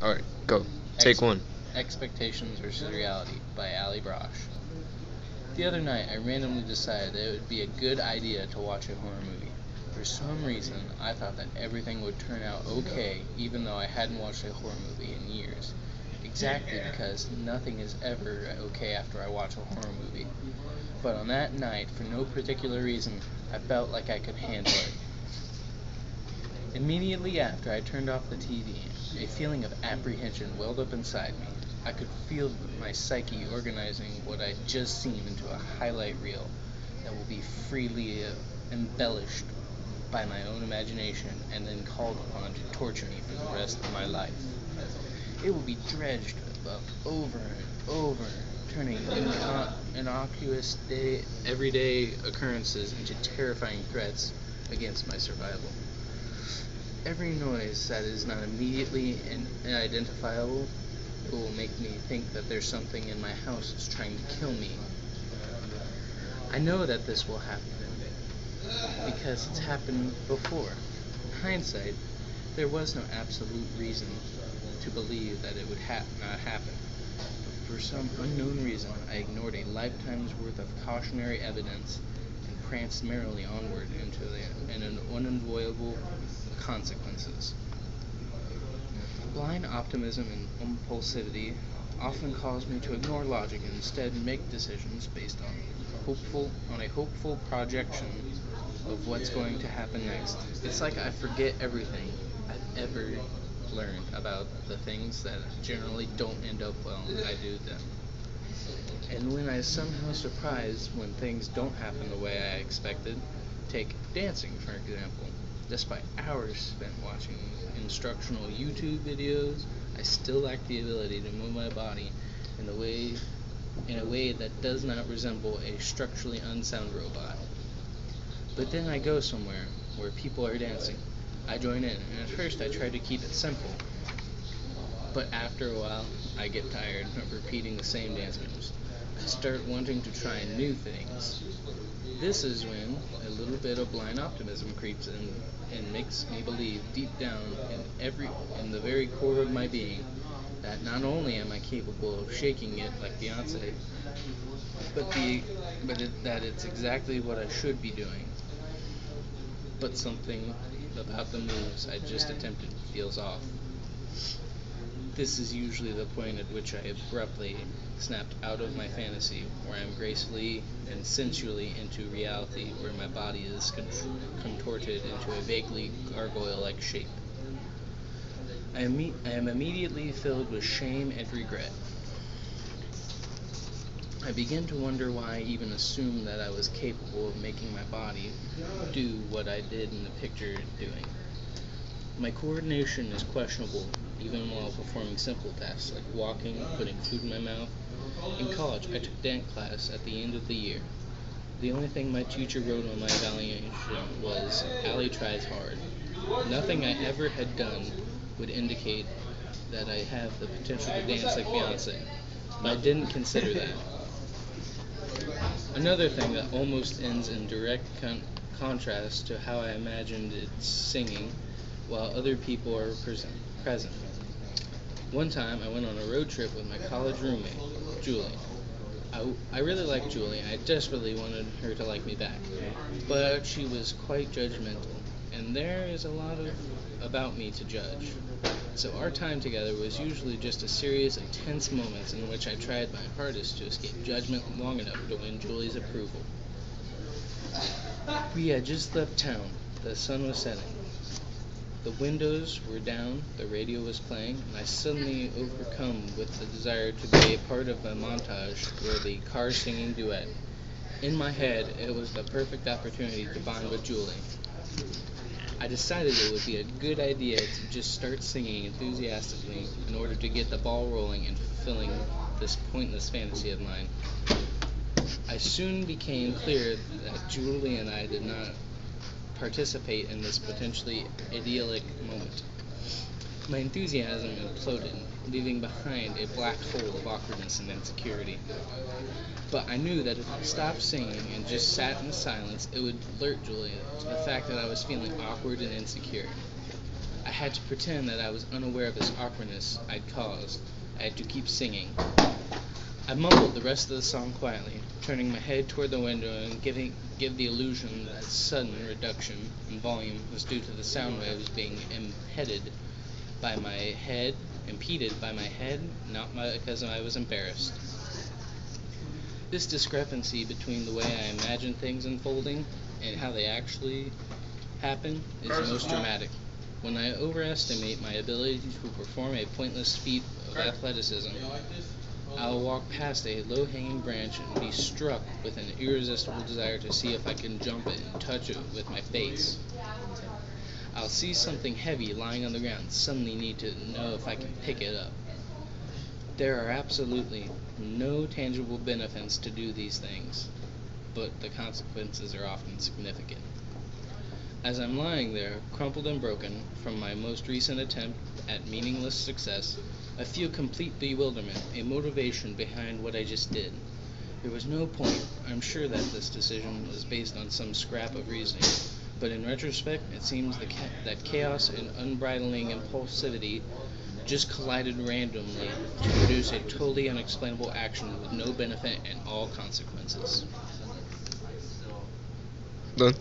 Alright, go. Take one. Expectations versus Reality by Allie Brosh. The other night, I randomly decided that it would be a good idea to watch a horror movie. For some reason, I thought that everything would turn out okay, even though I hadn't watched a horror movie in years. Exactly because nothing is ever okay after I watch a horror movie. But on that night, for no particular reason, I felt like I could handle it. Immediately after I turned off the TV, a feeling of apprehension welled up inside me. I could feel my psyche organizing what I'd just seen into a highlight reel that will be freely embellished by my own imagination and then called upon to torture me for the rest of my life. It will be dredged over and over, turning innocuous everyday occurrences into terrifying threats against my survival. Every noise that is not immediately identifiable will make me think that there's something in my house that's trying to kill me. I know that this will happen because it's happened before. In hindsight, there was no absolute reason to believe that it would not happen. But for some unknown reason, I ignored a lifetime's worth of cautionary evidence and pranced merrily onward into the unavoidable consequences. Blind optimism and impulsivity often cause me to ignore logic and instead make decisions based on a hopeful projection of what's going to happen next. It's like I forget everything I've ever learned about the things that generally don't end up well when I do them. And when I somehow surprised when things don't happen the way I expected, take dancing for example. Despite hours spent watching instructional YouTube videos, I still lack the ability to move my body in a way that does not resemble a structurally unsound robot. But then I go somewhere where people are dancing. I join in, and at first I try to keep it simple. But after a while, I get tired of repeating the same dance moves. I start wanting to try new things. This is when a little bit of blind optimism creeps in and makes me believe deep down in the very core of my being that not only am I capable of shaking it like Beyonce, that it's exactly what I should be doing. But something about the moves I just attempted feels off. This is usually the point at which I abruptly snapped out of my fantasy, where I am gracefully and sensually into reality, where my body is contorted into a vaguely gargoyle-like shape. I am immediately filled with shame and regret. I begin to wonder why I even assumed that I was capable of making my body do what I did in the picture doing. My coordination is questionable, even while performing simple tasks like walking, putting food in my mouth. In college, I took dance class at the end of the year. The only thing my teacher wrote on my evaluation was, "Allie tries hard." Nothing I ever had done would indicate that I have the potential to dance like Beyonce, but I didn't consider that. Another thing that almost ends in direct contrast to how I imagined it singing while other people are present. One time I went on a road trip with my college roommate, Julie. I really liked Julie, and I desperately wanted her to like me back. But she was quite judgmental, and there is a lot about me to judge. So our time together was usually just a series of tense moments in which I tried my hardest to escape judgment long enough to win Julie's approval. We had just left town. The sun was setting. The windows were down, the radio was playing, and I suddenly overcome with the desire to be a part of a montage where the car singing duet. In my head, it was the perfect opportunity to bond with Julie. I decided it would be a good idea to just start singing enthusiastically in order to get the ball rolling and fulfilling this pointless fantasy of mine. I soon became clear that Julie and I did not participate in this potentially idyllic moment. My enthusiasm imploded, leaving behind a black hole of awkwardness and insecurity. But I knew that if I stopped singing and just sat in silence, it would alert Julia to the fact that I was feeling awkward and insecure. I had to pretend that I was unaware of this awkwardness I'd caused. I had to keep singing. I mumbled the rest of the song quietly, turning my head toward the window and give the illusion that sudden reduction in volume was due to the sound waves being impeded by my head, not because I was embarrassed. This discrepancy between the way I imagine things unfolding and how they actually happen is most dramatic. When I overestimate my ability to perform a pointless feat of athleticism, I'll walk past a low-hanging branch and be struck with an irresistible desire to see if I can jump it and touch it with my face. I'll see something heavy lying on the ground and suddenly need to know if I can pick it up. There are absolutely no tangible benefits to do these things, but the consequences are often significant. As I'm lying there, crumpled and broken, from my most recent attempt at meaningless success, I feel complete bewilderment, a motivation behind what I just did. There was no point. I'm sure that this decision was based on some scrap of reasoning, but in retrospect, it seems that chaos and unbridling impulsivity just collided randomly to produce a totally unexplainable action with no benefit and all consequences. Done.